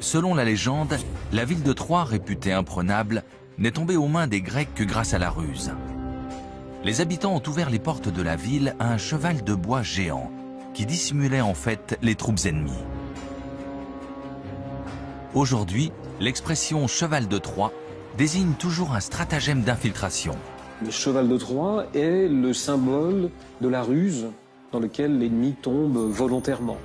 Selon la légende, la ville de Troie, réputée imprenable, n'est tombée aux mains des Grecs que grâce à la ruse. Les habitants ont ouvert les portes de la ville à un cheval de bois géant, qui dissimulait en fait les troupes ennemies. Aujourd'hui, l'expression « cheval de Troie » désigne toujours un stratagème d'infiltration. Le cheval de Troie est le symbole de la ruse dans lequel l'ennemi tombe volontairement.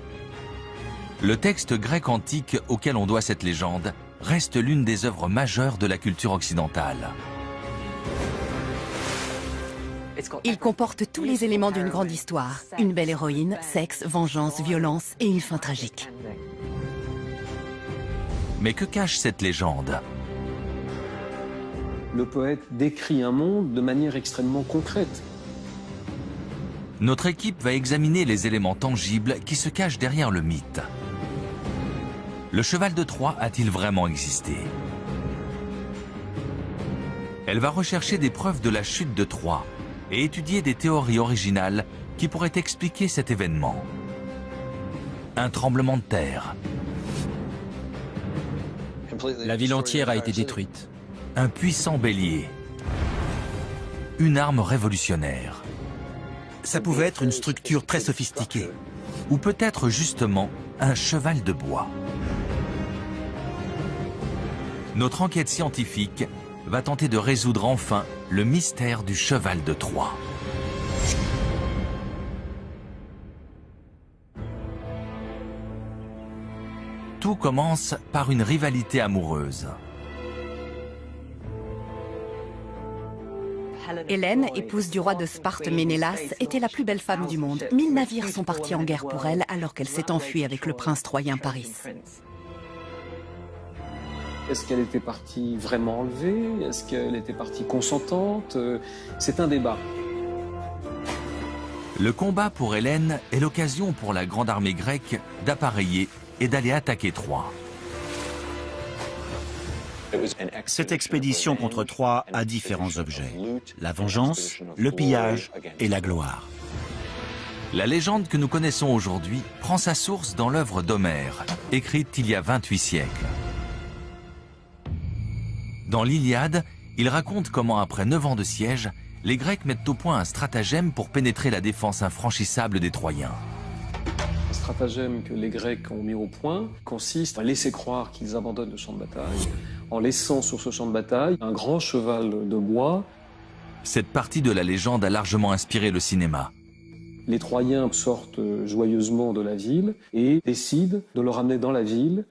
Le texte grec antique auquel on doit cette légende reste l'une des œuvres majeures de la culture occidentale. Il comporte tous les éléments d'une grande histoire. Une belle héroïne, sexe, vengeance, violence et une fin tragique. Mais que cache cette légende? Le poète décrit un monde de manière extrêmement concrète. Notre équipe va examiner les éléments tangibles qui se cachent derrière le mythe. Le cheval de Troie a-t-il vraiment existé? Elle va rechercher des preuves de la chute de Troie et étudier des théories originales qui pourraient expliquer cet événement. Un tremblement de terre. La ville entière a été détruite. Un puissant bélier. Une arme révolutionnaire. Ça pouvait être une structure très sophistiquée. Ou peut-être justement un cheval de bois. Notre enquête scientifique va tenter de résoudre enfin le mystère du cheval de Troie. Tout commence par une rivalité amoureuse. Hélène, épouse du roi de Sparte Ménélas, était la plus belle femme du monde. 1000 navires sont partis en guerre pour elle alors qu'elle s'est enfuie avec le prince troyen Paris. Est-ce qu'elle était partie vraiment enlevée? Est-ce qu'elle était partie consentante? C'est un débat. Le combat pour Hélène est l'occasion pour la grande armée grecque d'appareiller et d'aller attaquer Troie. Cette expédition contre Troie a différents objets. La vengeance, le pillage et la gloire. La légende que nous connaissons aujourd'hui prend sa source dans l'œuvre d'Homère, écrite il y a 28 siècles. Dans l'Iliade, il raconte comment après 9 ans de siège, les Grecs mettent au point un stratagème pour pénétrer la défense infranchissable des Troyens. Le stratagème que les Grecs ont mis au point consiste à laisser croire qu'ils abandonnent le champ de bataille, en laissant sur ce champ de bataille un grand cheval de bois. Cette partie de la légende a largement inspiré le cinéma. Les Troyens sortent joyeusement de la ville et décident de le ramener dans la ville.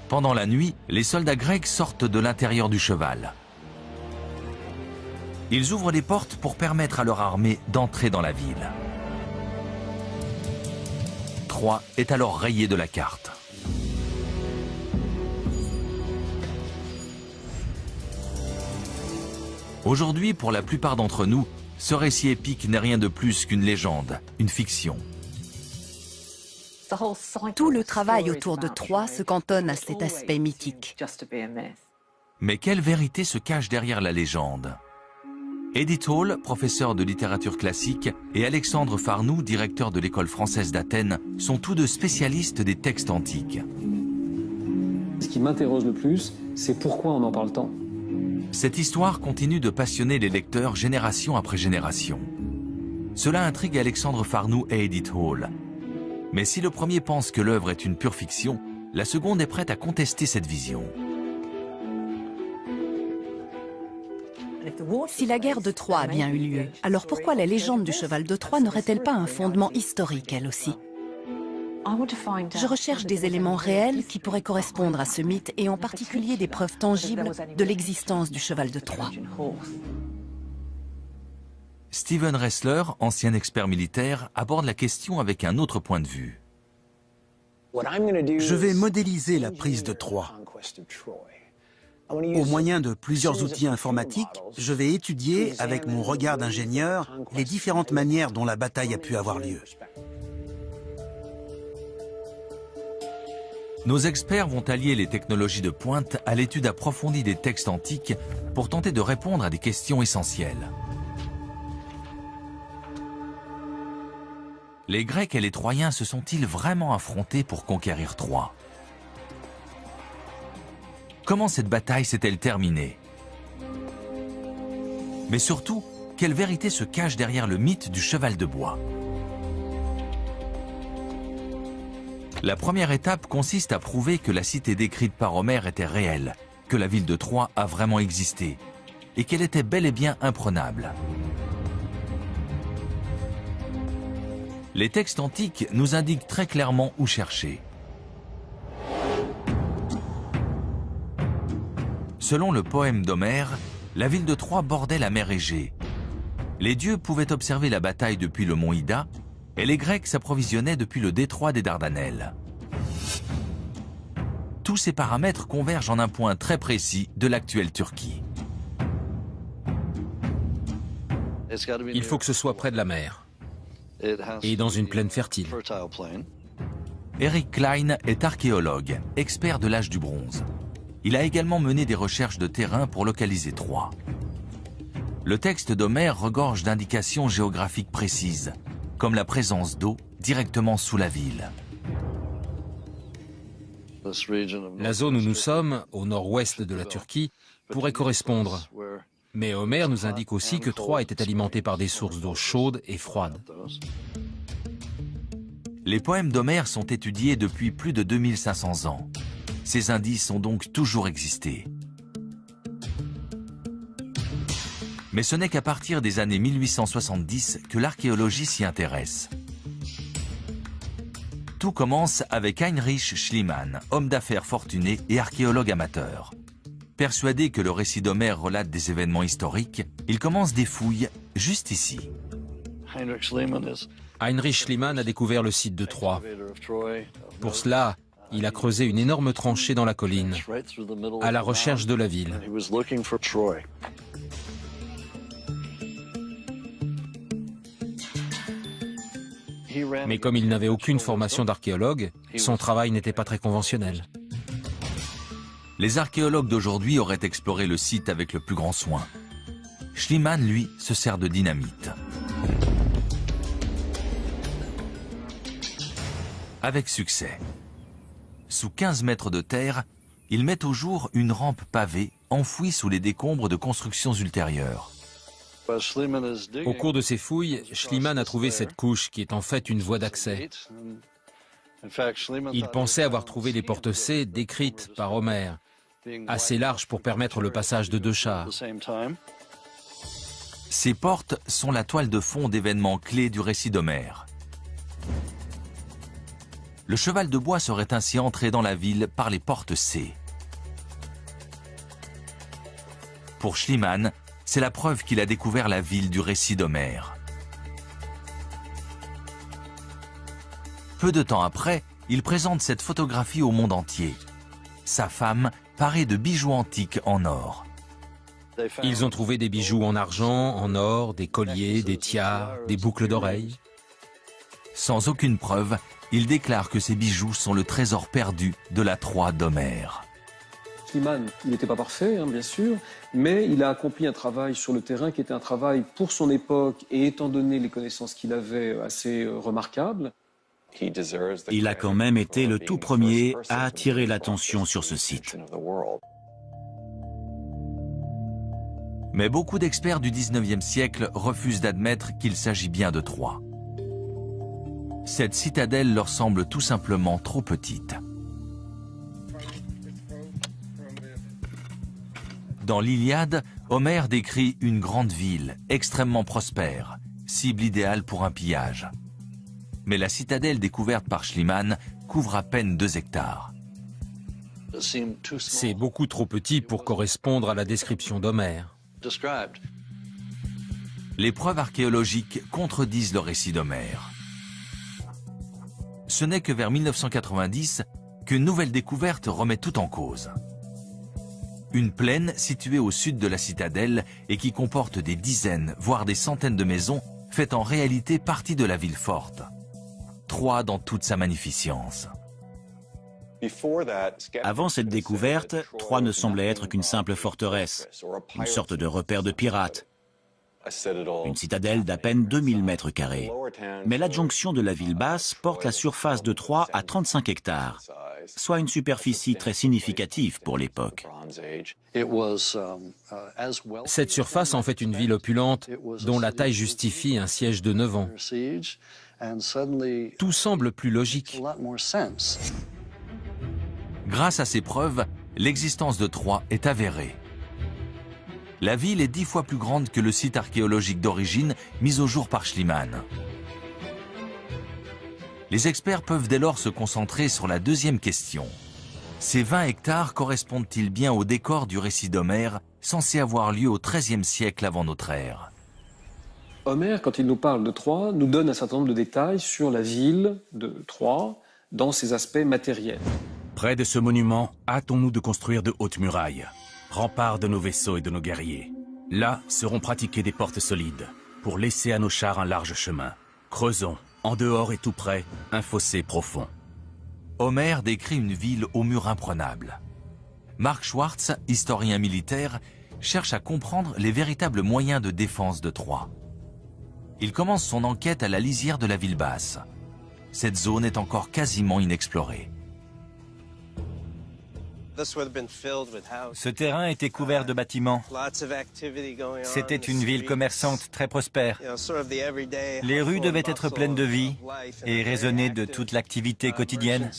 Pendant la nuit, les soldats grecs sortent de l'intérieur du cheval. Ils ouvrent les portes pour permettre à leur armée d'entrer dans la ville. Troie est alors rayée de la carte. Aujourd'hui, pour la plupart d'entre nous, ce récit épique n'est rien de plus qu'une légende, une fiction. Tout le travail autour de Troie se cantonne à cet aspect mythique. Mais quelle vérité se cache derrière la légende? Edith Hall, professeur de littérature classique, et Alexandre Farnoux, directeur de l'école française d'Athènes, sont tous deux spécialistes des textes antiques. Ce qui m'interroge le plus, c'est pourquoi on en parle tant. Cette histoire continue de passionner les lecteurs génération après génération. Cela intrigue Alexandre Farnoux et Edith Hall. Mais si le premier pense que l'œuvre est une pure fiction, la seconde est prête à contester cette vision. Si la guerre de Troie a bien eu lieu, alors pourquoi la légende du cheval de Troie n'aurait-elle pas un fondement historique, elle aussi? Je recherche des éléments réels qui pourraient correspondre à ce mythe et en particulier des preuves tangibles de l'existence du cheval de Troie. Steven Ressler, ancien expert militaire, aborde la question avec un autre point de vue. Je vais modéliser la prise de Troie. Au moyen de plusieurs outils informatiques, je vais étudier, avec mon regard d'ingénieur, les différentes manières dont la bataille a pu avoir lieu. Nos experts vont allier les technologies de pointe à l'étude approfondie des textes antiques pour tenter de répondre à des questions essentielles. Les Grecs et les Troyens se sont-ils vraiment affrontés pour conquérir Troie? Comment cette bataille s'est-elle terminée? Mais surtout, quelle vérité se cache derrière le mythe du cheval de bois? La première étape consiste à prouver que la cité décrite par Homère était réelle, que la ville de Troie a vraiment existé, et qu'elle était bel et bien imprenable. Les textes antiques nous indiquent très clairement où chercher. Selon le poème d'Homère, la ville de Troie bordait la mer Égée. Les dieux pouvaient observer la bataille depuis le mont Ida, et les Grecs s'approvisionnaient depuis le détroit des Dardanelles. Tous ces paramètres convergent en un point très précis de l'actuelle Turquie. Il faut que ce soit près de la mer et dans une plaine fertile. Eric Klein est archéologue, expert de l'âge du bronze. Il a également mené des recherches de terrain pour localiser Troie. Le texte d'Homère regorge d'indications géographiques précises, comme la présence d'eau directement sous la ville. La zone où nous sommes, au nord-ouest de la Turquie, pourrait correspondre. Mais Homère nous indique aussi que Troie était alimentée par des sources d'eau chaude et froide. Les poèmes d'Homère sont étudiés depuis plus de 2500 ans. Ces indices ont donc toujours existé. Mais ce n'est qu'à partir des années 1870 que l'archéologie s'y intéresse. Tout commence avec Heinrich Schliemann, homme d'affaires fortuné et archéologue amateur. Persuadé que le récit d'Homère relate des événements historiques, il commence des fouilles juste ici. Heinrich Schliemann a découvert le site de Troie. Pour cela, il a creusé une énorme tranchée dans la colline, à la recherche de la ville. Mais comme il n'avait aucune formation d'archéologue, son travail n'était pas très conventionnel. Les archéologues d'aujourd'hui auraient exploré le site avec le plus grand soin. Schliemann, lui, se sert de dynamite. Avec succès. Sous 15 mètres de terre, il met au jour une rampe pavée enfouie sous les décombres de constructions ultérieures. Au cours de ses fouilles, Schliemann a trouvé cette couche qui est en fait une voie d'accès. Il pensait avoir trouvé les portes C décrites par Homère, assez larges pour permettre le passage de 2 chars. Ces portes sont la toile de fond d'événements clés du récit d'Homère. Le cheval de bois serait ainsi entré dans la ville par les portes C. Pour Schliemann, c'est la preuve qu'il a découvert la ville du récit d'Homère. Peu de temps après, il présente cette photographie au monde entier. Sa femme, parée de bijoux antiques en or. Ils ont trouvé des bijoux en argent, en or, des colliers, des tiares, des boucles d'oreilles. Sans aucune preuve, il déclare que ces bijoux sont le trésor perdu de la Troie d'Homère. Schliemann, il n'était pas parfait, bien sûr, mais il a accompli un travail sur le terrain qui était un travail pour son époque et étant donné les connaissances qu'il avait assez remarquables. Il a quand même été le tout premier à attirer l'attention sur ce site. Mais beaucoup d'experts du 19e siècle refusent d'admettre qu'il s'agit bien de Troie. Cette citadelle leur semble tout simplement trop petite. Dans l'Iliade, Homère décrit une grande ville, extrêmement prospère, cible idéale pour un pillage. Mais la citadelle découverte par Schliemann couvre à peine 2 hectares. C'est beaucoup trop petit pour correspondre à la description d'Homère. Les preuves archéologiques contredisent le récit d'Homère. Ce n'est que vers 1990 qu'une nouvelle découverte remet tout en cause. Une plaine située au sud de la citadelle et qui comporte des dizaines, voire des centaines de maisons, fait en réalité partie de la ville forte. Troie dans toute sa magnificence. Avant cette découverte, Troie ne semblait être qu'une simple forteresse, une sorte de repère de pirates, une citadelle d'à peine 2000 mètres carrés. Mais l'adjonction de la ville basse porte la surface de Troie à 35 hectares. soit une superficie très significative pour l'époque. Cette surface en fait une ville opulente dont la taille justifie un siège de 9 ans. Tout semble plus logique. Grâce à ces preuves, l'existence de Troie est avérée. La ville est 10 fois plus grande que le site archéologique d'origine mis au jour par Schliemann. Les experts peuvent dès lors se concentrer sur la deuxième question. Ces 20 hectares correspondent-ils bien au décor du récit d'Homère, censé avoir lieu au XIIIe siècle avant notre ère? Homère, quand il nous parle de Troie, nous donne un certain nombre de détails sur la ville de Troie dans ses aspects matériels. Près de ce monument, hâtons-nous de construire de hautes murailles, remparts de nos vaisseaux et de nos guerriers. Là seront pratiquées des portes solides, pour laisser à nos chars un large chemin. Creusons, en dehors et tout près, un fossé profond. Homère décrit une ville aux murs imprenables. Mark Schwartz, historien militaire, cherche à comprendre les véritables moyens de défense de Troie. Il commence son enquête à la lisière de la ville basse. Cette zone est encore quasiment inexplorée. Ce terrain était couvert de bâtiments. C'était une ville commerçante très prospère. Les rues devaient être pleines de vie et résonner de toute l'activité quotidienne.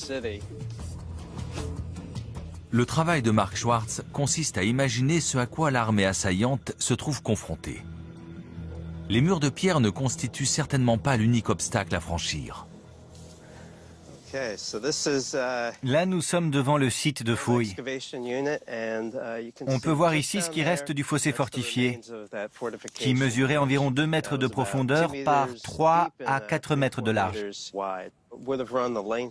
Le travail de Mark Schwartz consiste à imaginer ce à quoi l'armée assaillante se trouve confrontée. Les murs de pierre ne constituent certainement pas l'unique obstacle à franchir. Là, nous sommes devant le site de fouilles. On peut voir ici ce qui reste du fossé fortifié, qui mesurait environ 2 mètres de profondeur par 3 à 4 mètres de large.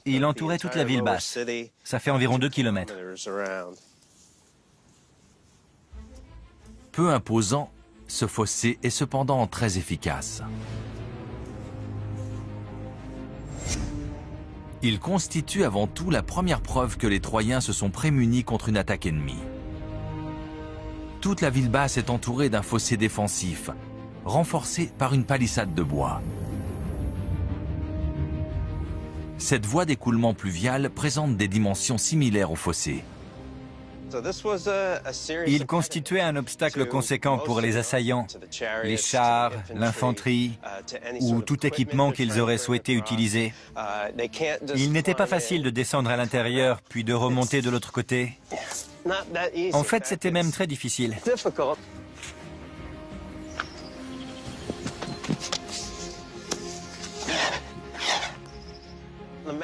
Il entourait toute la ville basse. Ça fait environ 2 kilomètres. Peu imposant, ce fossé est cependant très efficace. Il constitue avant tout la première preuve que les Troyens se sont prémunis contre une attaque ennemie. Toute la ville basse est entourée d'un fossé défensif, renforcé par une palissade de bois. Cette voie d'écoulement pluvial présente des dimensions similaires au fossé. Il constituait un obstacle conséquent pour les assaillants, les chars, l'infanterie ou tout équipement qu'ils auraient souhaité utiliser. Il n'était pas facile de descendre à l'intérieur puis de remonter de l'autre côté. En fait, c'était même très difficile.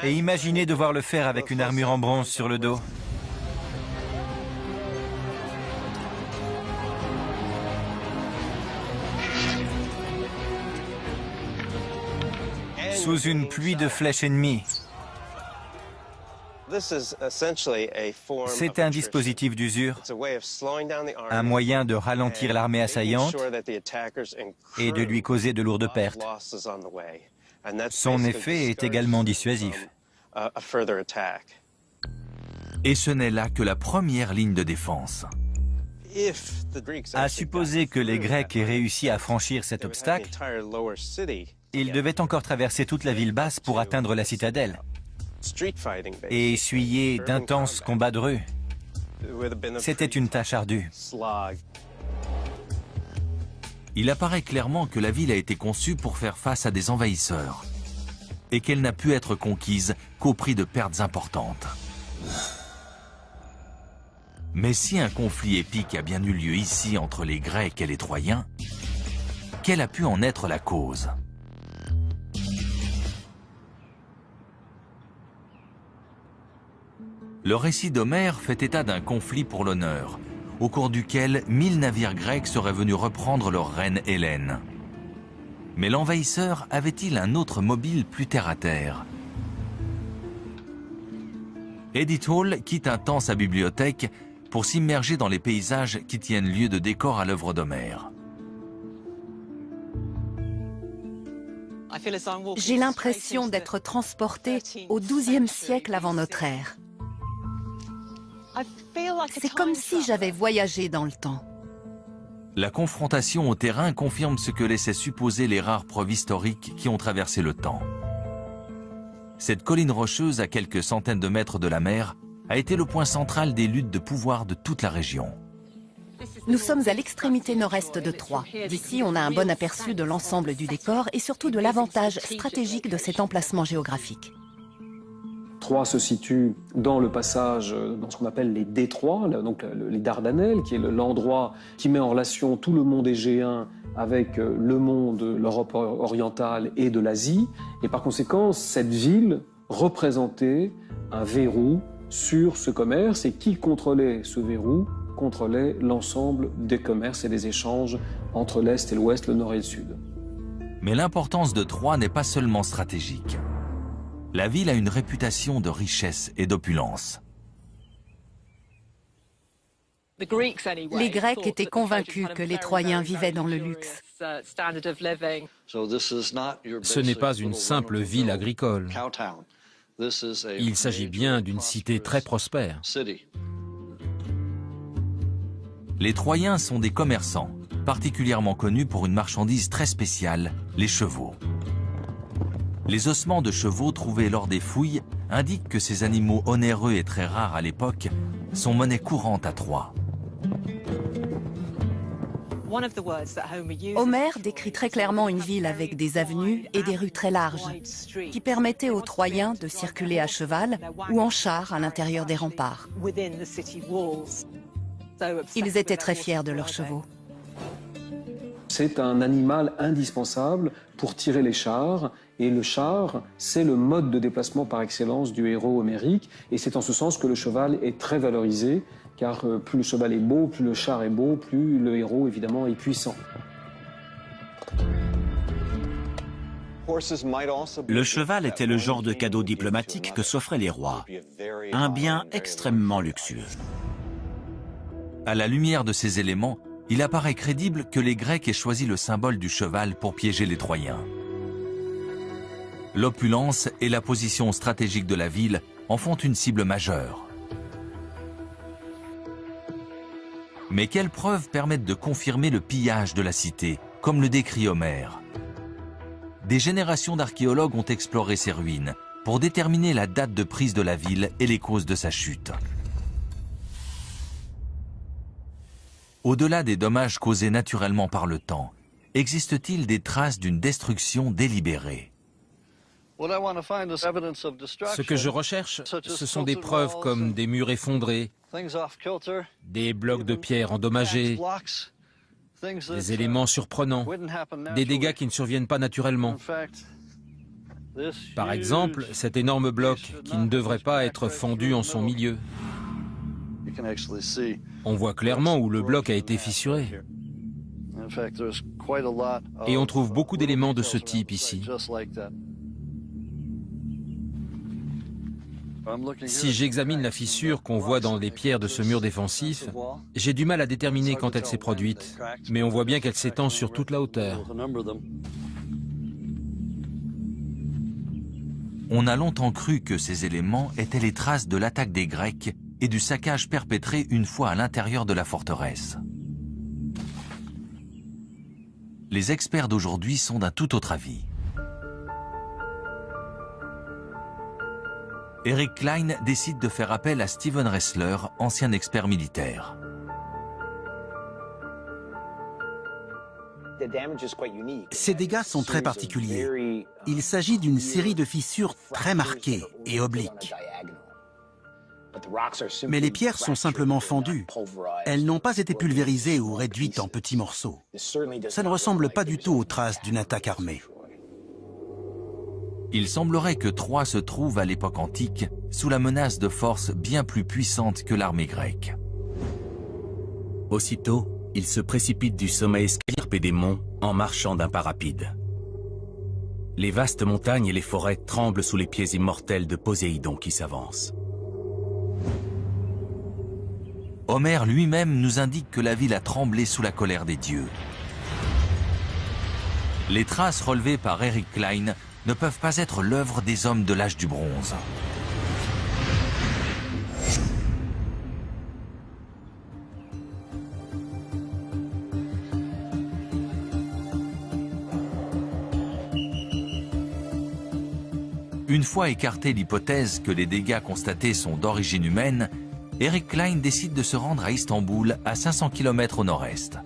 Et imaginez devoir le faire avec une armure en bronze sur le dos. Sous une pluie de flèches ennemies. C'est un dispositif d'usure, un moyen de ralentir l'armée assaillante et de lui causer de lourdes pertes. Son effet est également dissuasif. Et ce n'est là que la première ligne de défense. À supposer que les Grecs aient réussi à franchir cet obstacle, ils devaient encore traverser toute la ville basse pour atteindre la citadelle et essuyer d'intenses combats de rue. C'était une tâche ardue. Il apparaît clairement que la ville a été conçue pour faire face à des envahisseurs et qu'elle n'a pu être conquise qu'au prix de pertes importantes. Mais si un conflit épique a bien eu lieu ici entre les Grecs et les Troyens, quelle a pu en être la cause ? Le récit d'Homère fait état d'un conflit pour l'honneur, au cours duquel 1000 navires grecs seraient venus reprendre leur reine Hélène. Mais l'envahisseur avait-il un autre mobile plus terre-à-terre? Edith Hall quitte un temps sa bibliothèque pour s'immerger dans les paysages qui tiennent lieu de décor à l'œuvre d'Homère. J'ai l'impression d'être transporté au XIIe siècle avant notre ère. C'est comme si j'avais voyagé dans le temps. La confrontation au terrain confirme ce que laissaient supposer les rares preuves historiques qui ont traversé le temps. Cette colline rocheuse à quelques centaines de mètres de la mer a été le point central des luttes de pouvoir de toute la région. Nous sommes à l'extrémité nord-est de Troie. D'ici, on a un bon aperçu de l'ensemble du décor et surtout de l'avantage stratégique de cet emplacement géographique. Troie se situe dans le passage, dans ce qu'on appelle les détroits, donc les Dardanelles, qui est l'endroit qui met en relation tout le monde égéen avec le monde, l'Europe orientale et de l'Asie. Et par conséquent, cette ville représentait un verrou sur ce commerce. Et qui contrôlait ce verrou? Contrôlait l'ensemble des commerces et des échanges entre l'Est et l'Ouest, le Nord et le Sud. Mais l'importance de Troie n'est pas seulement stratégique. La ville a une réputation de richesse et d'opulence. Les Grecs étaient convaincus que les Troyens vivaient dans le luxe. Ce n'est pas une simple ville agricole. Il s'agit bien d'une cité très prospère. Les Troyens sont des commerçants, particulièrement connus pour une marchandise très spéciale, les chevaux. Les ossements de chevaux trouvés lors des fouilles indiquent que ces animaux onéreux et très rares à l'époque sont monnaie courante à Troie. Homère décrit très clairement une ville avec des avenues et des rues très larges, qui permettaient aux Troyens de circuler à cheval ou en char à l'intérieur des remparts. Ils étaient très fiers de leurs chevaux. C'est un animal indispensable pour tirer les chars. Et le char, c'est le mode de déplacement par excellence du héros homérique. Et c'est en ce sens que le cheval est très valorisé, car plus le cheval est beau, plus le char est beau, plus le héros, évidemment, est puissant. Le cheval était le genre de cadeau diplomatique que s'offraient les rois. Un bien extrêmement luxueux. À la lumière de ces éléments, il apparaît crédible que les Grecs aient choisi le symbole du cheval pour piéger les Troyens. L'opulence et la position stratégique de la ville en font une cible majeure. Mais quelles preuves permettent de confirmer le pillage de la cité, comme le décrit Homère? Des générations d'archéologues ont exploré ces ruines pour déterminer la date de prise de la ville et les causes de sa chute. Au-delà des dommages causés naturellement par le temps, existe-t-il des traces d'une destruction délibérée? Ce que je recherche, ce sont des preuves comme des murs effondrés, des blocs de pierre endommagés, des éléments surprenants, des dégâts qui ne surviennent pas naturellement. Par exemple, cet énorme bloc qui ne devrait pas être fendu en son milieu. On voit clairement où le bloc a été fissuré. Et on trouve beaucoup d'éléments de ce type ici. Si j'examine la fissure qu'on voit dans les pierres de ce mur défensif, j'ai du mal à déterminer quand elle s'est produite, mais on voit bien qu'elle s'étend sur toute la hauteur. On a longtemps cru que ces éléments étaient les traces de l'attaque des Grecs et du saccage perpétré une fois à l'intérieur de la forteresse. Les experts d'aujourd'hui sont d'un tout autre avis. Eric Klein décide de faire appel à Steven Ressler, ancien expert militaire. Ces dégâts sont très particuliers. Il s'agit d'une série de fissures très marquées et obliques. Mais les pierres sont simplement fendues. Elles n'ont pas été pulvérisées ou réduites en petits morceaux. Ça ne ressemble pas du tout aux traces d'une attaque armée. Il semblerait que Troie se trouve à l'époque antique sous la menace de forces bien plus puissantes que l'armée grecque. Aussitôt, il se précipite du sommet escarpé des monts en marchant d'un pas rapide. Les vastes montagnes et les forêts tremblent sous les pieds immortels de Poséidon qui s'avance. Homère lui-même nous indique que la ville a tremblé sous la colère des dieux. Les traces relevées par Eric Klein ne peuvent pas être l'œuvre des hommes de l'âge du bronze. Une fois écartée l'hypothèse que les dégâts constatés sont d'origine humaine, Eric Klein décide de se rendre à Istanbul, à 500 km au nord-est.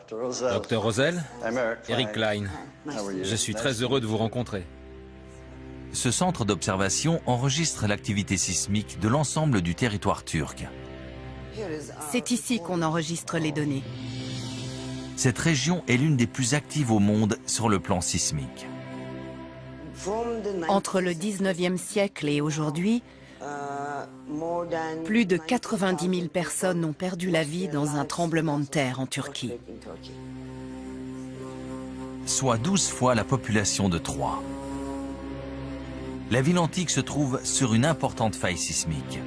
Dr Rosel, Eric Klein, je suis très heureux de vous rencontrer. Ce centre d'observation enregistre l'activité sismique de l'ensemble du territoire turc. C'est ici qu'on enregistre les données. Cette région est l'une des plus actives au monde sur le plan sismique. Entre le 19e siècle et aujourd'hui, plus de 90 000 personnes ont perdu la vie dans un tremblement de terre en Turquie. Soit 12 fois la population de Troie. La ville antique se trouve sur une importante faille sismique.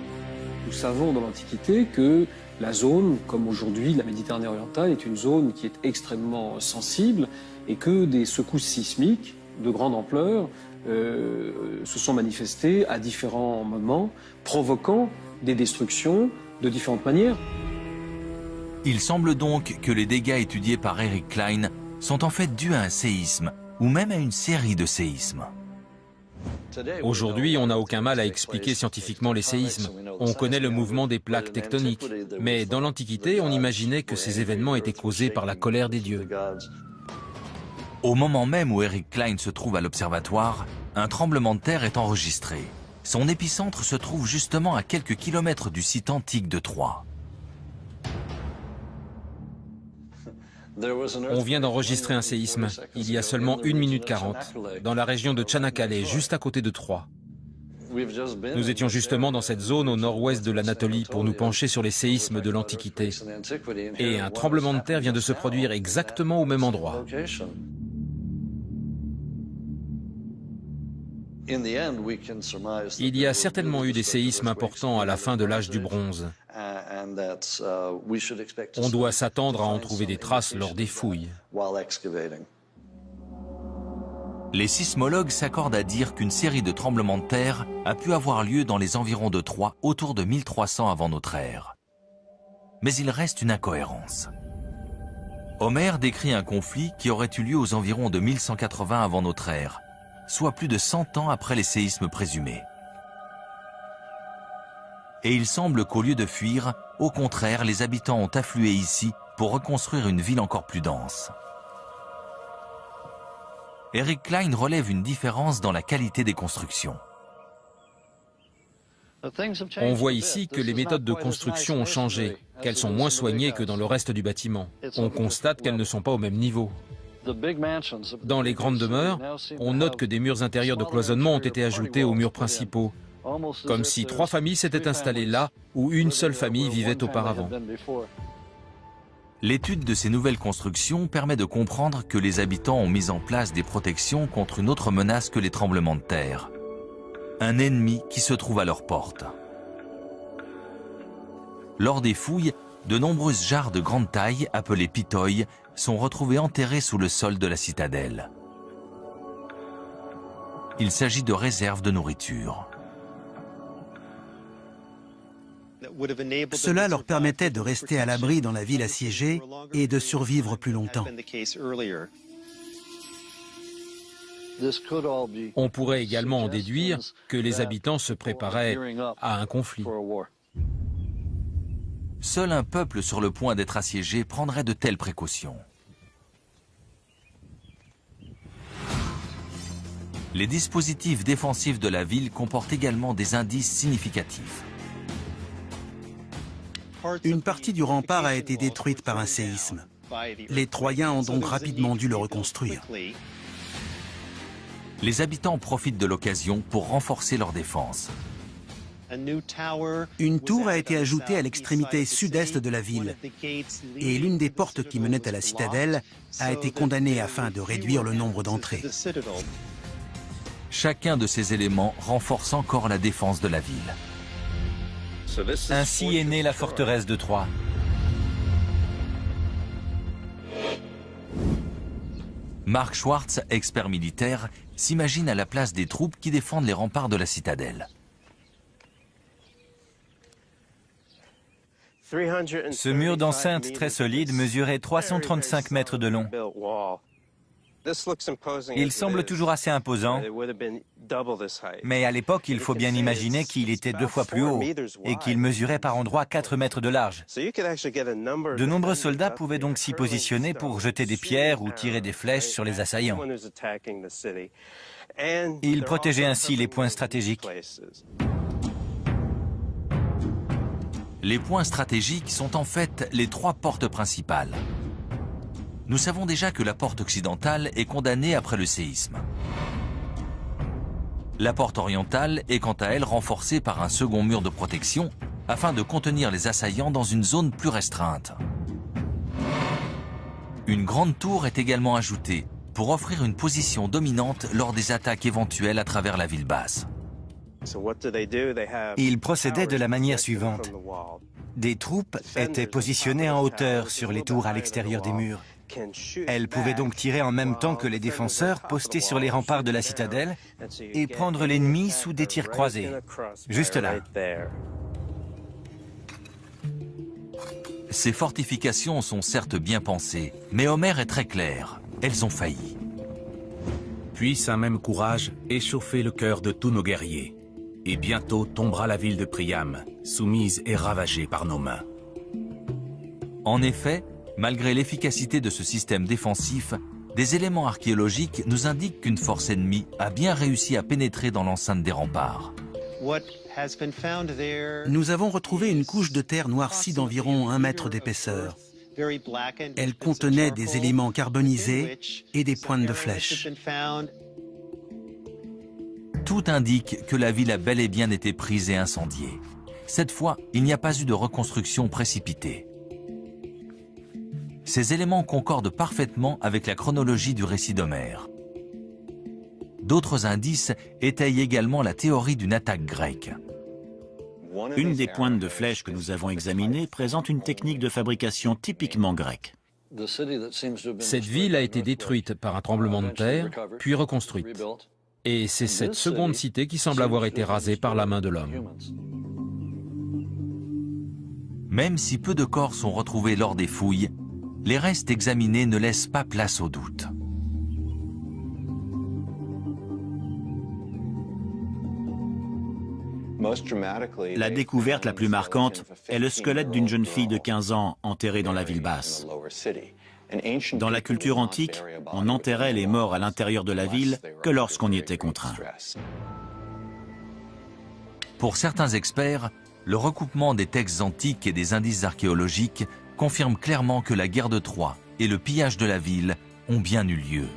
Nous savons dans l'Antiquité que la zone, comme aujourd'hui la Méditerranée orientale, est une zone qui est extrêmement sensible et que des secousses sismiques de grande ampleur se sont manifestées à différents moments, provoquant des destructions de différentes manières. Il semble donc que les dégâts étudiés par Eric Klein sont en fait dus à un séisme ou même à une série de séismes. Aujourd'hui, on n'a aucun mal à expliquer scientifiquement les séismes. On connaît le mouvement des plaques tectoniques. Mais dans l'Antiquité, on imaginait que ces événements étaient causés par la colère des dieux. Au moment même où Eric Klein se trouve à l'observatoire, un tremblement de terre est enregistré. Son épicentre se trouve justement à quelques kilomètres du site antique de Troie. On vient d'enregistrer un séisme, il y a seulement 1 minute 40, dans la région de Çanakkale, juste à côté de Troie. Nous étions justement dans cette zone au nord-ouest de l'Anatolie pour nous pencher sur les séismes de l'Antiquité. Et un tremblement de terre vient de se produire exactement au même endroit. Il y a certainement eu des séismes importants à la fin de l'âge du bronze. On doit s'attendre à en trouver des traces lors des fouilles. Les sismologues s'accordent à dire qu'une série de tremblements de terre a pu avoir lieu dans les environs de Troie autour de 1300 avant notre ère. Mais il reste une incohérence. Homère décrit un conflit qui aurait eu lieu aux environs de 1180 avant notre ère, soit plus de 100 ans après les séismes présumés. Et il semble qu'au lieu de fuir, au contraire, les habitants ont afflué ici pour reconstruire une ville encore plus dense. Eric Klein relève une différence dans la qualité des constructions. On voit ici que les méthodes de construction ont changé, qu'elles sont moins soignées que dans le reste du bâtiment. On constate qu'elles ne sont pas au même niveau. Dans les grandes demeures, on note que des murs intérieurs de cloisonnement ont été ajoutés aux murs principaux, comme si 3 familles s'étaient installées là où une seule famille vivait auparavant. L'étude de ces nouvelles constructions permet de comprendre que les habitants ont mis en place des protections contre une autre menace que les tremblements de terre. Un ennemi qui se trouve à leur porte. Lors des fouilles, de nombreuses jarres de grande taille, appelées pitoïs, sont retrouvées enterrées sous le sol de la citadelle. Il s'agit de réserves de nourriture. Cela leur permettait de rester à l'abri dans la ville assiégée et de survivre plus longtemps. On pourrait également en déduire que les habitants se préparaient à un conflit. Seul un peuple sur le point d'être assiégé prendrait de telles précautions. Les dispositifs défensifs de la ville comportent également des indices significatifs. Une partie du rempart a été détruite par un séisme. Les Troyens ont donc rapidement dû le reconstruire. Les habitants profitent de l'occasion pour renforcer leur défense. Une tour a été ajoutée à l'extrémité sud-est de la ville et l'une des portes qui menait à la citadelle a été condamnée afin de réduire le nombre d'entrées. Chacun de ces éléments renforce encore la défense de la ville. Ainsi est née la forteresse de Troie. Mark Schwartz, expert militaire, s'imagine à la place des troupes qui défendent les remparts de la citadelle. Ce mur d'enceinte très solide mesurait 335 mètres de long. Il semble toujours assez imposant, mais à l'époque, il faut bien imaginer qu'il était 2 fois plus haut et qu'il mesurait par endroits 4 mètres de large. De nombreux soldats pouvaient donc s'y positionner pour jeter des pierres ou tirer des flèches sur les assaillants. Il protégeait ainsi les points stratégiques. Les points stratégiques sont en fait les 3 portes principales. Nous savons déjà que la porte occidentale est condamnée après le séisme. La porte orientale est quant à elle renforcée par un second mur de protection afin de contenir les assaillants dans une zone plus restreinte. Une grande tour est également ajoutée pour offrir une position dominante lors des attaques éventuelles à travers la ville basse. Ils procédaient de la manière suivante. Des troupes étaient positionnées en hauteur sur les tours à l'extérieur des murs. Elles pouvaient donc tirer en même temps que les défenseurs postés sur les remparts de la citadelle et prendre l'ennemi sous des tirs croisés, juste là. Ces fortifications sont certes bien pensées, mais Homère est très clair, elles ont failli. Puisse un même courage échauffer le cœur de tous nos guerriers. Et bientôt tombera la ville de Priam, soumise et ravagée par nos mains. En effet, malgré l'efficacité de ce système défensif, des éléments archéologiques nous indiquent qu'une force ennemie a bien réussi à pénétrer dans l'enceinte des remparts. Nous avons retrouvé une couche de terre noircie d'environ 1 mètre d'épaisseur. Elle contenait des éléments carbonisés et des pointes de flèches. Tout indique que la ville a bel et bien été prise et incendiée. Cette fois, il n'y a pas eu de reconstruction précipitée. Ces éléments concordent parfaitement avec la chronologie du récit d'Homère. D'autres indices étayent également la théorie d'une attaque grecque. Une des pointes de flèches que nous avons examinées présente une technique de fabrication typiquement grecque. Cette ville a été détruite par un tremblement de terre, puis reconstruite. Et c'est cette seconde cité qui semble avoir été rasée par la main de l'homme. Même si peu de corps sont retrouvés lors des fouilles, les restes examinés ne laissent pas place au doute. La découverte la plus marquante est le squelette d'une jeune fille de 15 ans enterrée dans la ville basse. Dans la culture antique, on enterrait les morts à l'intérieur de la ville que lorsqu'on y était contraint. Pour certains experts, le recoupement des textes antiques et des indices archéologiques confirme clairement que la guerre de Troie et le pillage de la ville ont bien eu lieu.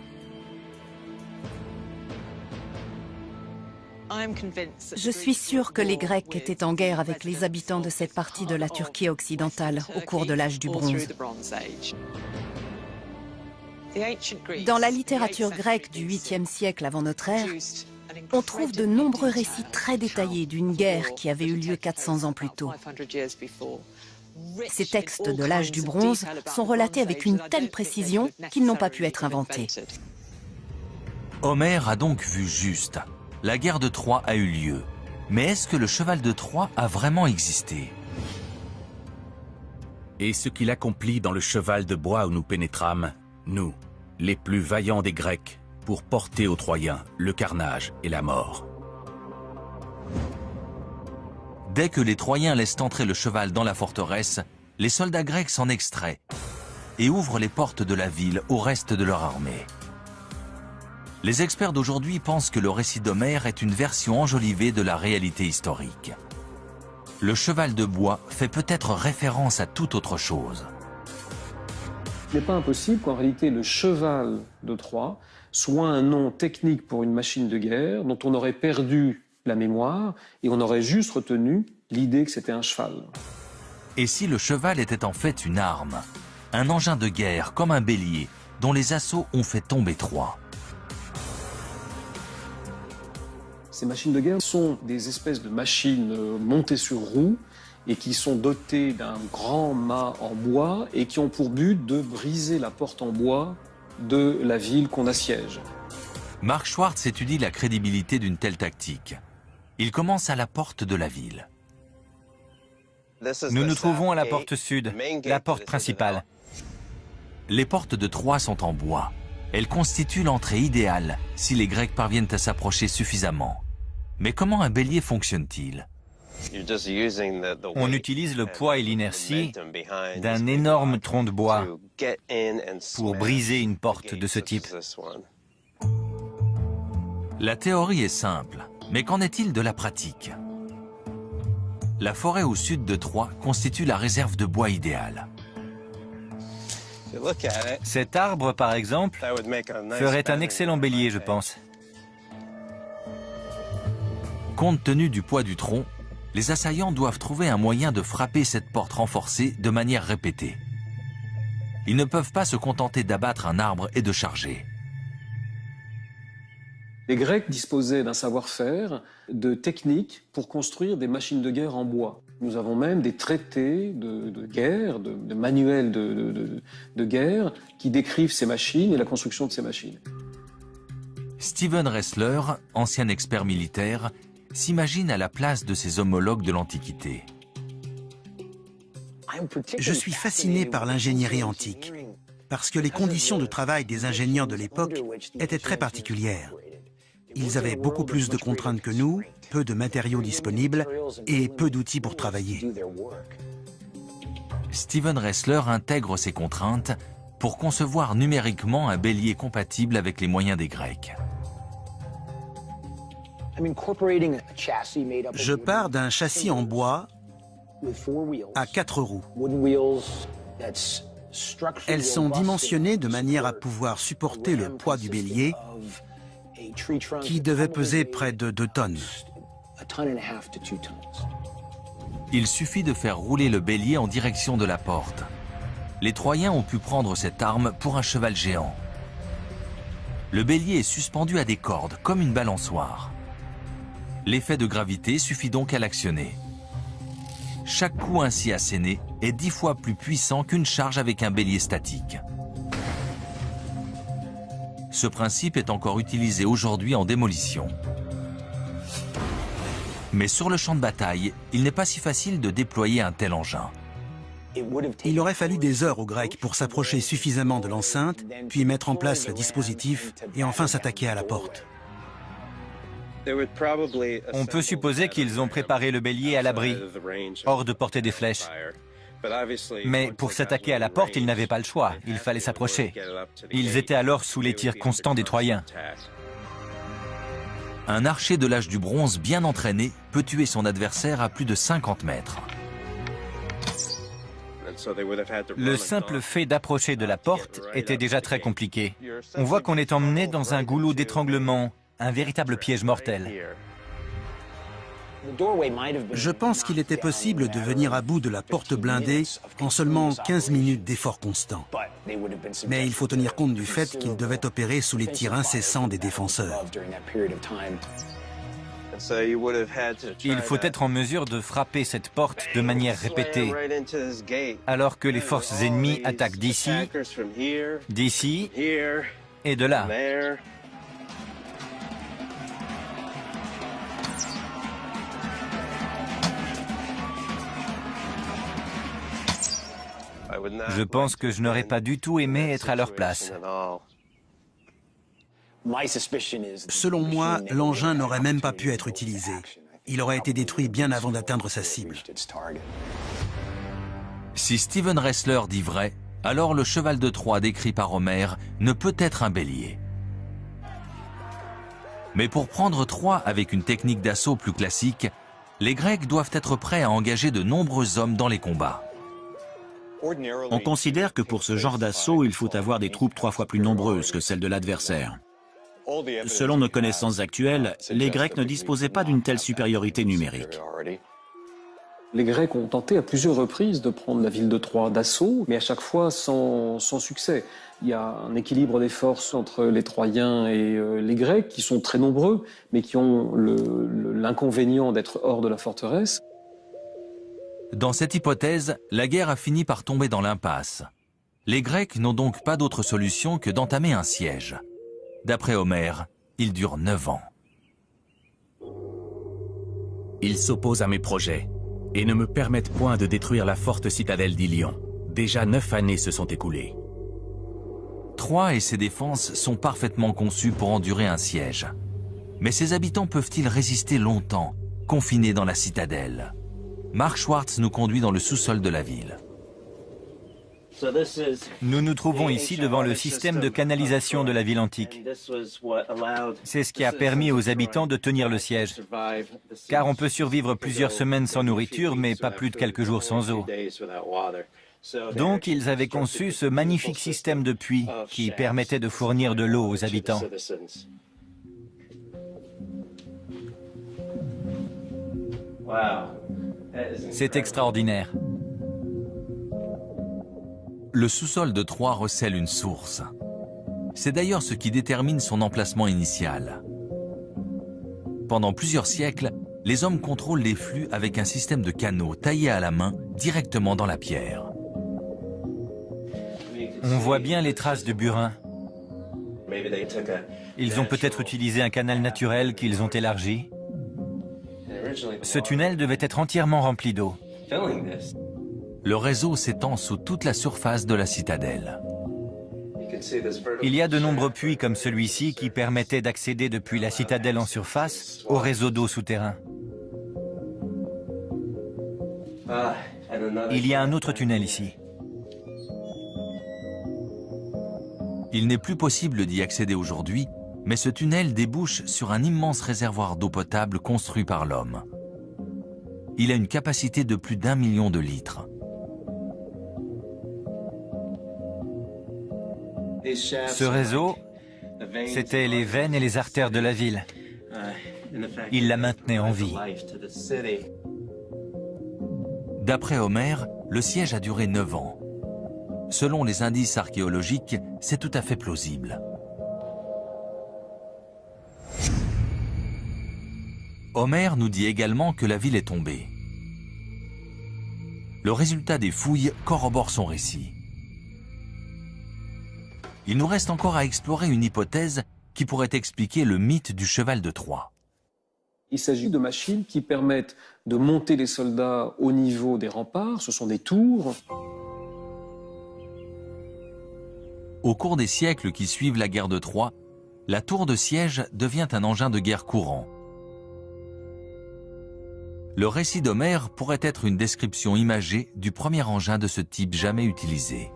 Je suis sûre que les Grecs étaient en guerre avec les habitants de cette partie de la Turquie occidentale au cours de l'âge du bronze. Dans la littérature grecque du 8e siècle avant notre ère, on trouve de nombreux récits très détaillés d'une guerre qui avait eu lieu 400 ans plus tôt. Ces textes de l'âge du bronze sont relatés avec une telle précision qu'ils n'ont pas pu être inventés. Homère a donc vu juste. La guerre de Troie a eu lieu. Mais est-ce que le cheval de Troie a vraiment existé? Et ce qu'il accomplit dans le cheval de bois où nous pénétrâmes, nous, les plus vaillants des Grecs, pour porter aux Troyens le carnage et la mort. Dès que les Troyens laissent entrer le cheval dans la forteresse, les soldats grecs s'en extraient et ouvrent les portes de la ville au reste de leur armée. Les experts d'aujourd'hui pensent que le récit d'Homère est une version enjolivée de la réalité historique. Le cheval de bois fait peut-être référence à toute autre chose. Il n'est pas impossible qu'en réalité le cheval de Troie soit un nom technique pour une machine de guerre dont on aurait perdu la mémoire et on aurait juste retenu l'idée que c'était un cheval. Et si le cheval était en fait une arme, un engin de guerre comme un bélier dont les assauts ont fait tomber Troie? Ces machines de guerre sont des espèces de machines montées sur roues et qui sont dotées d'un grand mât en bois et qui ont pour but de briser la porte en bois de la ville qu'on assiège. Mark Schwartz étudie la crédibilité d'une telle tactique. Il commence à la porte de la ville. Nous nous trouvons à la porte sud, la porte principale. Les portes de Troie sont en bois. Elle constitue l'entrée idéale si les Grecs parviennent à s'approcher suffisamment. Mais comment un bélier fonctionne-t-il? On utilise le poids et l'inertie d'un énorme tronc de bois pour briser une porte de ce type. La théorie est simple, mais qu'en est-il de la pratique? La forêt au sud de Troie constitue la réserve de bois idéale. Cet arbre, par exemple, ferait un excellent bélier, je pense. Compte tenu du poids du tronc, les assaillants doivent trouver un moyen de frapper cette porte renforcée de manière répétée. Ils ne peuvent pas se contenter d'abattre un arbre et de charger. Les Grecs disposaient d'un savoir-faire, de techniques pour construire des machines de guerre en bois. Nous avons même des traités de guerre, de manuels de guerre qui décrivent ces machines et la construction de ces machines. Steven Ressler, ancien expert militaire, s'imagine à la place de ses homologues de l'Antiquité. Je suis fasciné par l'ingénierie antique, parce que les conditions de travail des ingénieurs de l'époque étaient très particulières. Ils avaient beaucoup plus de contraintes que nous, peu de matériaux disponibles et peu d'outils pour travailler. Steven Ressler intègre ces contraintes pour concevoir numériquement un bélier compatible avec les moyens des Grecs. Je pars d'un châssis en bois à 4 roues. Elles sont dimensionnées de manière à pouvoir supporter le poids du bélier qui devait peser près de 2 tonnes. Il suffit de faire rouler le bélier en direction de la porte. Les Troyens ont pu prendre cette arme pour un cheval géant. Le bélier est suspendu à des cordes, comme une balançoire. L'effet de gravité suffit donc à l'actionner. Chaque coup ainsi asséné est 10 fois plus puissant qu'une charge avec un bélier statique. Ce principe est encore utilisé aujourd'hui en démolition. Mais sur le champ de bataille, il n'est pas si facile de déployer un tel engin. Il aurait fallu des heures aux Grecs pour s'approcher suffisamment de l'enceinte, puis mettre en place le dispositif et enfin s'attaquer à la porte. On peut supposer qu'ils ont préparé le bélier à l'abri, hors de portée des flèches. Mais pour s'attaquer à la porte, ils n'avaient pas le choix, il fallait s'approcher. Ils étaient alors sous les tirs constants des Troyens. Un archer de l'âge du bronze bien entraîné peut tuer son adversaire à plus de 50 mètres. Le simple fait d'approcher de la porte était déjà très compliqué. On voit qu'on est emmené dans un goulot d'étranglement, un véritable piège mortel. Je pense qu'il était possible de venir à bout de la porte blindée en seulement 15 minutes d'efforts constants. Mais il faut tenir compte du fait qu'il devait opérer sous les tirs incessants des défenseurs. Il faut être en mesure de frapper cette porte de manière répétée, alors que les forces ennemies attaquent d'ici, d'ici et de là. Je pense que je n'aurais pas du tout aimé être à leur place. Selon moi, l'engin n'aurait même pas pu être utilisé. Il aurait été détruit bien avant d'atteindre sa cible. Si Steven Ressler dit vrai, alors le cheval de Troie décrit par Homère ne peut être un bélier. Mais pour prendre Troie avec une technique d'assaut plus classique, les Grecs doivent être prêts à engager de nombreux hommes dans les combats. On considère que pour ce genre d'assaut, il faut avoir des troupes 3 fois plus nombreuses que celles de l'adversaire. Selon nos connaissances actuelles, les Grecs ne disposaient pas d'une telle supériorité numérique. Les Grecs ont tenté à plusieurs reprises de prendre la ville de Troie d'assaut, mais à chaque fois sans succès. Il y a un équilibre des forces entre les Troyens et les Grecs, qui sont très nombreux, mais qui ont l'inconvénient d'être hors de la forteresse. Dans cette hypothèse, la guerre a fini par tomber dans l'impasse. Les Grecs n'ont donc pas d'autre solution que d'entamer un siège. D'après Homère, il dure 9 ans. Ils s'opposent à mes projets et ne me permettent point de détruire la forte citadelle d'Ilion. Déjà 9 années se sont écoulées. Troie et ses défenses sont parfaitement conçues pour endurer un siège. Mais ses habitants peuvent-ils résister longtemps, confinés dans la citadelle? Mark Schwartz nous conduit dans le sous-sol de la ville. Nous nous trouvons ici devant le système de canalisation de la ville antique. C'est ce qui a permis aux habitants de tenir le siège. Car on peut survivre plusieurs semaines sans nourriture, mais pas plus de quelques jours sans eau. Donc ils avaient conçu ce magnifique système de puits qui permettait de fournir de l'eau aux habitants. C'est extraordinaire. Le sous-sol de Troie recèle une source. C'est d'ailleurs ce qui détermine son emplacement initial. Pendant plusieurs siècles, les hommes contrôlent les flux avec un système de canaux taillés à la main directement dans la pierre. On voit bien les traces de burin. Ils ont peut-être utilisé un canal naturel qu'ils ont élargi. Ce tunnel devait être entièrement rempli d'eau. Le réseau s'étend sous toute la surface de la citadelle. Il y a de nombreux puits comme celui-ci qui permettaient d'accéder depuis la citadelle en surface au réseau d'eau souterrain. Il y a un autre tunnel ici. Il n'est plus possible d'y accéder aujourd'hui, mais ce tunnel débouche sur un immense réservoir d'eau potable construit par l'homme. Il a une capacité de plus d'1 million de litres. Ce réseau, c'était les veines et les artères de la ville. Il la maintenait en vie. D'après Homère, le siège a duré 9 ans. Selon les indices archéologiques, c'est tout à fait plausible. Homère nous dit également que la ville est tombée. Le résultat des fouilles corrobore son récit. Il nous reste encore à explorer une hypothèse qui pourrait expliquer le mythe du cheval de Troie. Il s'agit de machines qui permettent de monter les soldats au niveau des remparts. Ce sont des tours. Au cours des siècles qui suivent la guerre de Troie, la tour de siège devient un engin de guerre courant. Le récit d'Homère pourrait être une description imagée du premier engin de ce type jamais utilisé.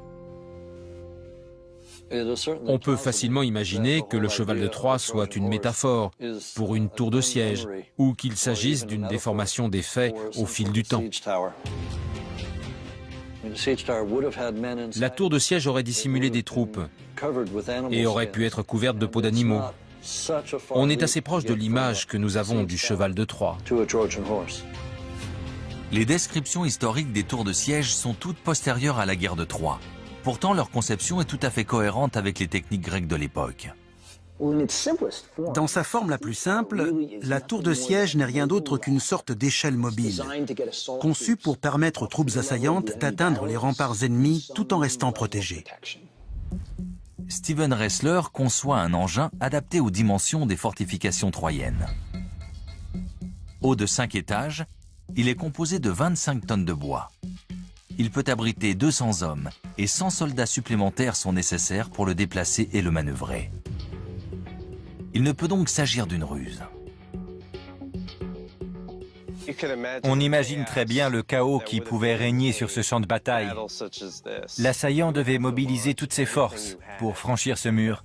On peut facilement imaginer que le cheval de Troie soit une métaphore pour une tour de siège ou qu'il s'agisse d'une déformation des faits au fil du temps. La tour de siège aurait dissimulé des troupes et aurait pu être couverte de peaux d'animaux. On est assez proche de l'image que nous avons du cheval de Troie. Les descriptions historiques des tours de siège sont toutes postérieures à la guerre de Troie. Pourtant, leur conception est tout à fait cohérente avec les techniques grecques de l'époque. Dans sa forme la plus simple, la tour de siège n'est rien d'autre qu'une sorte d'échelle mobile, conçue pour permettre aux troupes assaillantes d'atteindre les remparts ennemis tout en restant protégées. Steven Ressler conçoit un engin adapté aux dimensions des fortifications troyennes. Haut de 5 étages, il est composé de 25 tonnes de bois. Il peut abriter 200 hommes et 100 soldats supplémentaires sont nécessaires pour le déplacer et le manœuvrer. Il ne peut donc s'agir d'une ruse. On imagine très bien le chaos qui pouvait régner sur ce champ de bataille. L'assaillant devait mobiliser toutes ses forces pour franchir ce mur.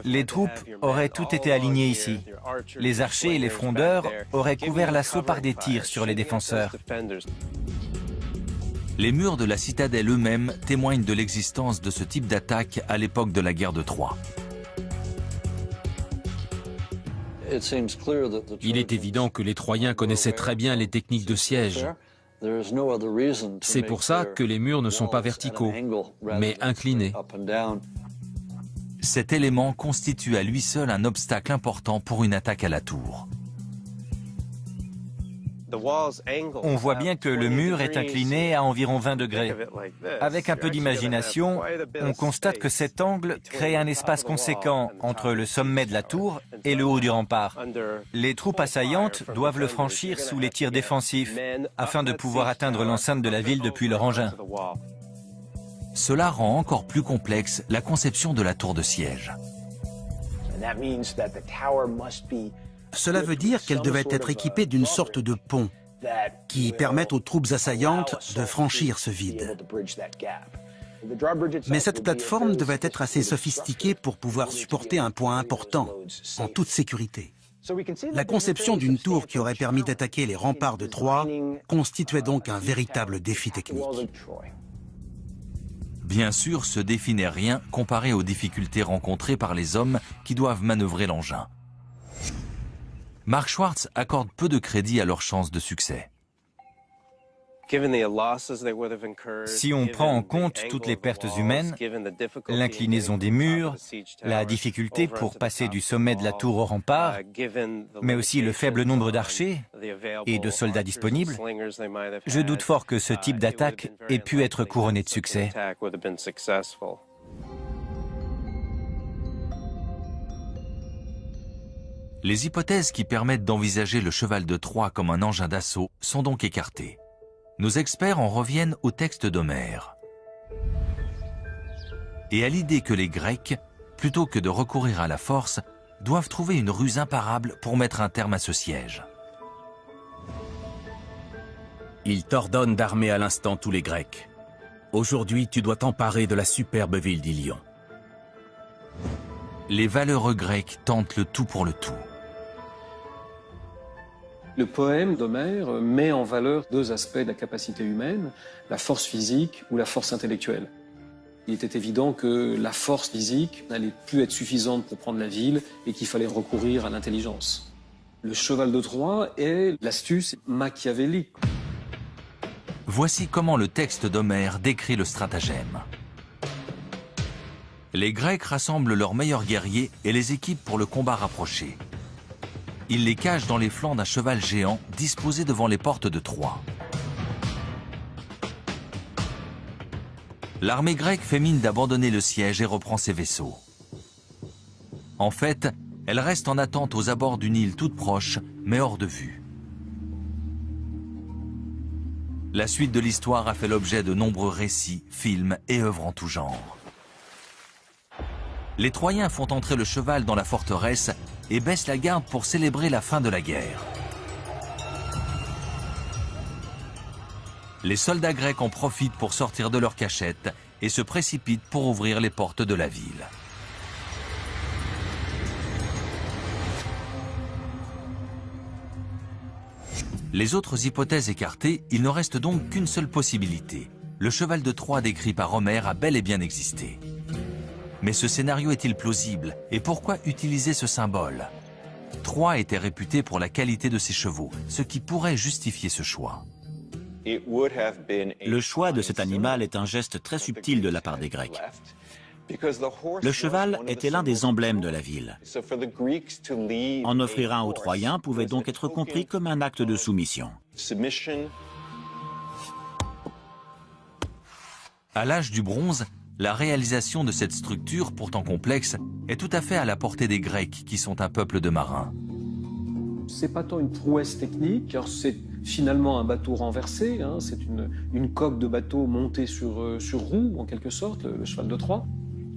Les troupes auraient toutes été alignées ici. Les archers et les frondeurs auraient couvert l'assaut par des tirs sur les défenseurs. Les murs de la citadelle eux-mêmes témoignent de l'existence de ce type d'attaque à l'époque de la guerre de Troie. Il est évident que les Troyens connaissaient très bien les techniques de siège. C'est pour ça que les murs ne sont pas verticaux, mais inclinés. Cet élément constitue à lui seul un obstacle important pour une attaque à la tour. On voit bien que le mur est incliné à environ 20 degrés. Avec un peu d'imagination, on constate que cet angle crée un espace conséquent entre le sommet de la tour et le haut du rempart. Les troupes assaillantes doivent le franchir sous les tirs défensifs afin de pouvoir atteindre l'enceinte de la ville depuis leur engin. Cela rend encore plus complexe la conception de la tour de siège. Cela veut dire qu'elle devait être équipée d'une sorte de pont qui permette aux troupes assaillantes de franchir ce vide. Mais cette plateforme devait être assez sophistiquée pour pouvoir supporter un poids important, en toute sécurité. La conception d'une tour qui aurait permis d'attaquer les remparts de Troie constituait donc un véritable défi technique. Bien sûr, ce défi n'est rien comparé aux difficultés rencontrées par les hommes qui doivent manœuvrer l'engin. Mark Schwartz accorde peu de crédit à leurs chances de succès. Si on prend en compte toutes les pertes humaines, l'inclinaison des murs, la difficulté pour passer du sommet de la tour au rempart, mais aussi le faible nombre d'archers et de soldats disponibles, je doute fort que ce type d'attaque ait pu être couronné de succès. Les hypothèses qui permettent d'envisager le cheval de Troie comme un engin d'assaut sont donc écartées. Nos experts en reviennent au texte d'Homère et à l'idée que les Grecs, plutôt que de recourir à la force, doivent trouver une ruse imparable pour mettre un terme à ce siège. Il t'ordonne d'armer à l'instant tous les Grecs. Aujourd'hui, tu dois t'emparer de la superbe ville d'Ilion. Les valeureux Grecs tentent le tout pour le tout. Le poème d'Homère met en valeur deux aspects de la capacité humaine, la force physique ou la force intellectuelle. Il était évident que la force physique n'allait plus être suffisante pour prendre la ville et qu'il fallait recourir à l'intelligence. Le cheval de Troie est l'astuce machiavélique. Voici comment le texte d'Homère décrit le stratagème. Les Grecs rassemblent leurs meilleurs guerriers et les équipent pour le combat rapproché. Ils les cachent dans les flancs d'un cheval géant disposé devant les portes de Troie. L'armée grecque fait mine d'abandonner le siège et reprend ses vaisseaux. En fait, elle reste en attente aux abords d'une île toute proche, mais hors de vue. La suite de l'histoire a fait l'objet de nombreux récits, films et œuvres en tout genre. Les Troyens font entrer le cheval dans la forteresse et baissent la garde pour célébrer la fin de la guerre. Les soldats grecs en profitent pour sortir de leur cachette et se précipitent pour ouvrir les portes de la ville. Les autres hypothèses écartées, il ne reste donc qu'une seule possibilité. Le cheval de Troie décrit par Homère a bel et bien existé. Mais ce scénario est-il plausible? Et pourquoi utiliser ce symbole? Troie était réputé pour la qualité de ses chevaux, ce qui pourrait justifier ce choix. Le choix de cet animal est un geste très subtil de la part des Grecs. Le cheval était l'un des emblèmes de la ville. En offrir un aux Troyens pouvait donc être compris comme un acte de soumission. À l'âge du bronze, la réalisation de cette structure, pourtant complexe, est tout à fait à la portée des Grecs, qui sont un peuple de marins. C'est pas tant une prouesse technique, car c'est finalement un bateau renversé, hein, c'est une coque de bateau montée sur roue, en quelque sorte, le cheval de Troie.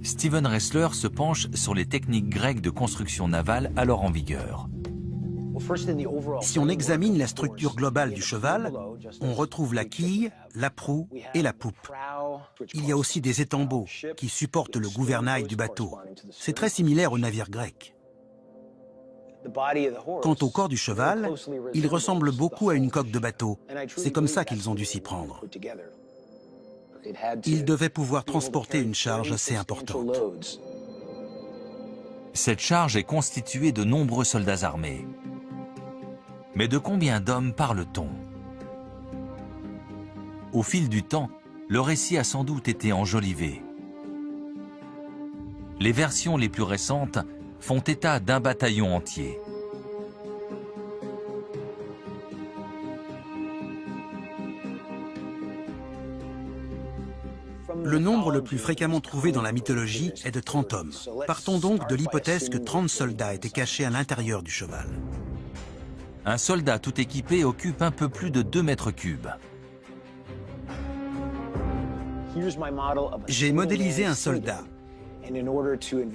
Steven Ressler se penche sur les techniques grecques de construction navale alors en vigueur. Si on examine la structure globale du cheval, on retrouve la quille, la proue et la poupe. Il y a aussi des étambeaux qui supportent le gouvernail du bateau. C'est très similaire au navire grec. Quant au corps du cheval, il ressemble beaucoup à une coque de bateau. C'est comme ça qu'ils ont dû s'y prendre. Il devait pouvoir transporter une charge assez importante. Cette charge est constituée de nombreux soldats armés. Mais de combien d'hommes parle-t-on? Au fil du temps, le récit a sans doute été enjolivé. Les versions les plus récentes font état d'un bataillon entier. Le nombre le plus fréquemment trouvé dans la mythologie est de 30 hommes. Partons donc de l'hypothèse que 30 soldats étaient cachés à l'intérieur du cheval. Un soldat tout équipé occupe un peu plus de 2 mètres cubes. J'ai modélisé un soldat.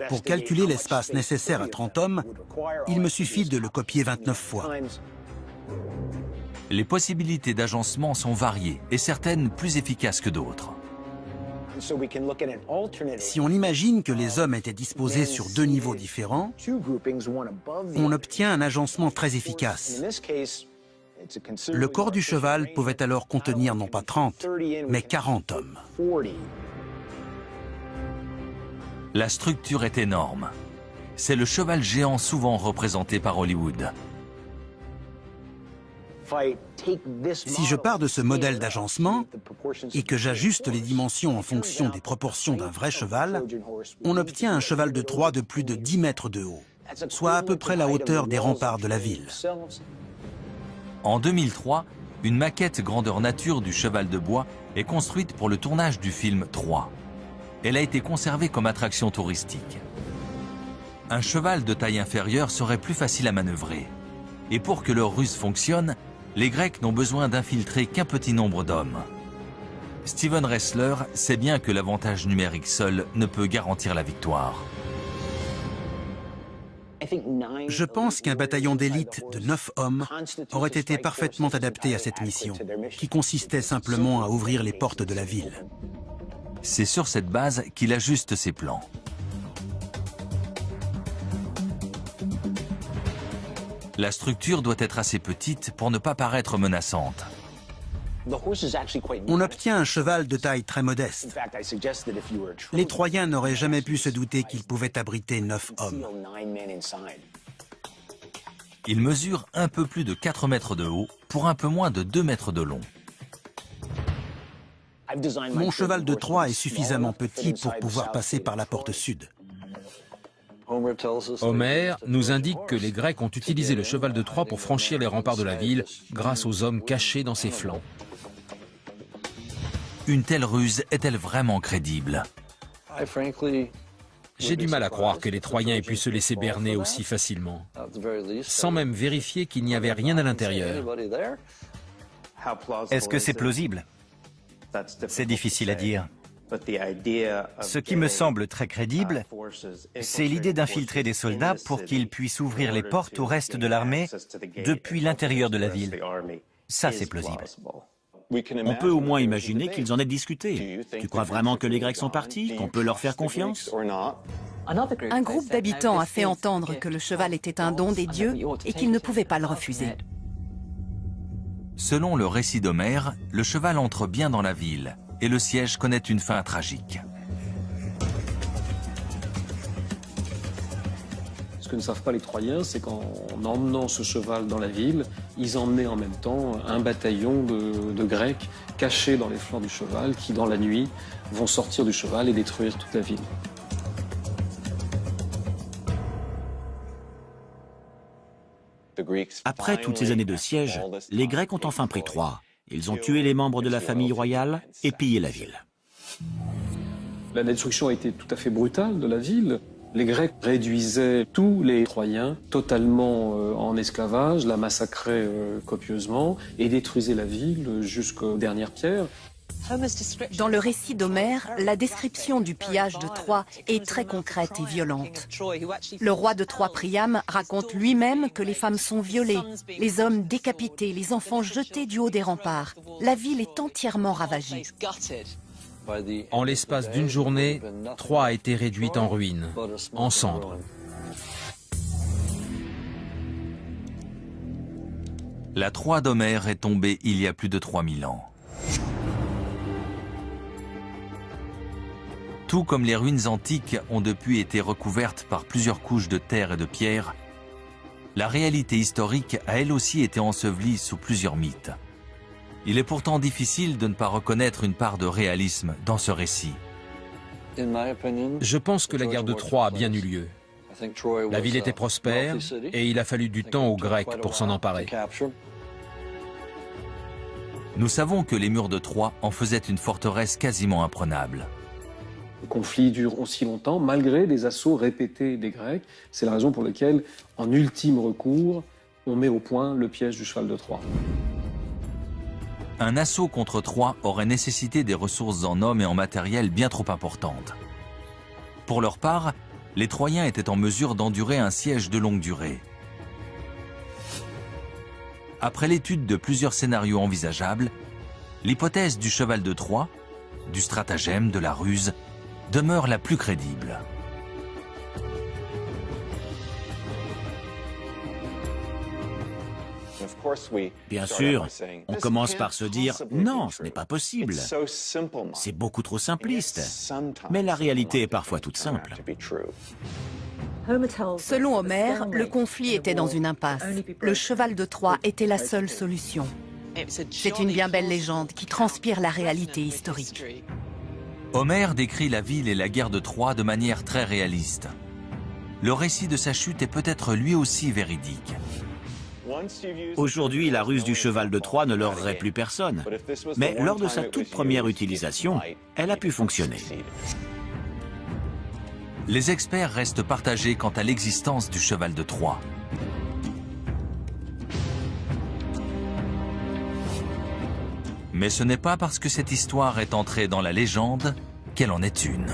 Pour calculer l'espace nécessaire à 30 hommes, il me suffit de le copier 29 fois. Les possibilités d'agencement sont variées et certaines plus efficaces que d'autres. Si on imagine que les hommes étaient disposés sur 2 niveaux différents, on obtient un agencement très efficace. Le corps du cheval pouvait alors contenir non pas 30, mais 40 hommes. La structure est énorme. C'est le cheval géant souvent représenté par Hollywood. Si je pars de ce modèle d'agencement et que j'ajuste les dimensions en fonction des proportions d'un vrai cheval, on obtient un cheval de Troie de plus de 10 mètres de haut, soit à peu près la hauteur des remparts de la ville. En 2003, une maquette grandeur nature du cheval de bois est construite pour le tournage du film Troie. Elle a été conservée comme attraction touristique. Un cheval de taille inférieure serait plus facile à manœuvrer. Et pour que leur ruse fonctionne, les Grecs n'ont besoin d'infiltrer qu'un petit nombre d'hommes. Steven Ressler sait bien que l'avantage numérique seul ne peut garantir la victoire. Je pense qu'un bataillon d'élite de 9 hommes aurait été parfaitement adapté à cette mission, qui consistait simplement à ouvrir les portes de la ville. C'est sur cette base qu'il ajuste ses plans. La structure doit être assez petite pour ne pas paraître menaçante. On obtient un cheval de taille très modeste. Les Troyens n'auraient jamais pu se douter qu'ils pouvaient abriter 9 hommes. Il mesure un peu plus de 4 mètres de haut pour un peu moins de 2 mètres de long. Mon cheval de Troie est suffisamment petit pour pouvoir passer par la porte sud. Homère nous indique que les Grecs ont utilisé le cheval de Troie pour franchir les remparts de la ville grâce aux hommes cachés dans ses flancs. Une telle ruse est-elle vraiment crédible? J'ai du mal à croire que les Troyens aient pu se laisser berner aussi facilement, sans même vérifier qu'il n'y avait rien à l'intérieur. Est-ce que c'est plausible? C'est difficile à dire. Ce qui me semble très crédible, c'est l'idée d'infiltrer des soldats pour qu'ils puissent ouvrir les portes au reste de l'armée depuis l'intérieur de la ville. Ça, c'est plausible. On peut au moins imaginer qu'ils en aient discuté. Tu crois vraiment que les Grecs sont partis, qu'on peut leur faire confiance? Un groupe d'habitants a fait entendre que le cheval était un don des dieux et qu'ils ne pouvaient pas le refuser. Selon le récit d'Homère, le cheval entre bien dans la ville et le siège connaît une fin tragique. Ce que ne savent pas les Troyens, c'est qu'en emmenant ce cheval dans la ville, ils emmenaient en même temps un bataillon de Grecs cachés dans les flancs du cheval qui, dans la nuit, vont sortir du cheval et détruire toute la ville. Après toutes ces années de siège, les Grecs ont enfin pris Troie. Ils ont tué les membres de la famille royale et pillé la ville. La destruction a été tout à fait brutale de la ville. Les Grecs réduisaient tous les Troyens totalement en esclavage, la massacraient copieusement et détruisaient la ville jusqu'aux dernières pierres. Dans le récit d'Homère, la description du pillage de Troie est très concrète et violente. Le roi de Troie, Priam, raconte lui-même que les femmes sont violées, les hommes décapités, les enfants jetés du haut des remparts. La ville est entièrement ravagée. En l'espace d'une journée, Troie a été réduite en ruines, en cendres. La Troie d'Homère est tombée il y a plus de 3000 ans. Tout comme les ruines antiques ont depuis été recouvertes par plusieurs couches de terre et de pierre, la réalité historique a elle aussi été ensevelie sous plusieurs mythes. Il est pourtant difficile de ne pas reconnaître une part de réalisme dans ce récit. Je pense que la guerre de Troie a bien eu lieu. La ville était prospère et il a fallu du temps aux Grecs pour s'en emparer. Nous savons que les murs de Troie en faisaient une forteresse quasiment imprenable. Le conflit dure aussi longtemps, malgré des assauts répétés des Grecs. C'est la raison pour laquelle, en ultime recours, on met au point le piège du cheval de Troie. Un assaut contre Troie aurait nécessité des ressources en hommes et en matériel bien trop importantes. Pour leur part, les Troyens étaient en mesure d'endurer un siège de longue durée. Après l'étude de plusieurs scénarios envisageables, l'hypothèse du cheval de Troie, du stratagème, de la ruse, demeure la plus crédible. Bien sûr, on commence par se dire « Non, ce n'est pas possible. C'est beaucoup trop simpliste. » Mais la réalité est parfois toute simple. Selon Homère, le conflit était dans une impasse. Le cheval de Troie était la seule solution. C'est une bien belle légende qui transpire la réalité historique. Homère décrit la ville et la guerre de Troie de manière très réaliste. Le récit de sa chute est peut-être lui aussi véridique. Aujourd'hui, la ruse du cheval de Troie ne leurrerait plus personne. Mais lors de sa toute première utilisation, elle a pu fonctionner. Les experts restent partagés quant à l'existence du cheval de Troie. Mais ce n'est pas parce que cette histoire est entrée dans la légende qu'elle en est une.